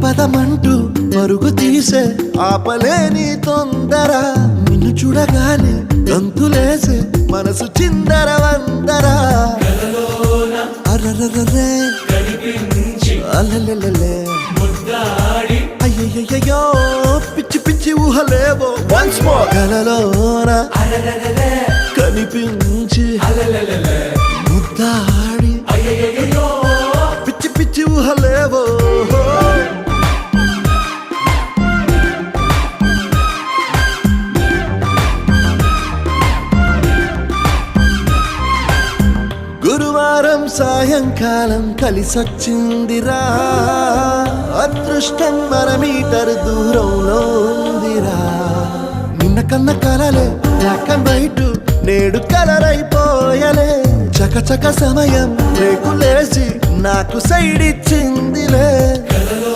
పదమంటూ మరుగు తీసే ఆపలేని తొందర నిన్ను చూడగానే గంతులేసే మనసు చిందర వందర అరరరే అలలే అయ్యయ్యో పిచ్చి పిచ్చి ఊహలేవో వన్స్ మోర్ కలలోన కనిపించి ముద్దాడి పిచ్చి పిచ్చి ఊహలేవో గురువారం సాయంకాలం కలిసొచ్చిందిరా అదృష్టం మన మీటర్ దూరంలో ఉందిరా నిన్న కన్న కలలే బ్లాక్ అండ్ వైట్ నేడు కలర్ అయిపోయలే చకచక సమయం రేకులేసి నాకు సైడ్ ఇచ్చిందిలే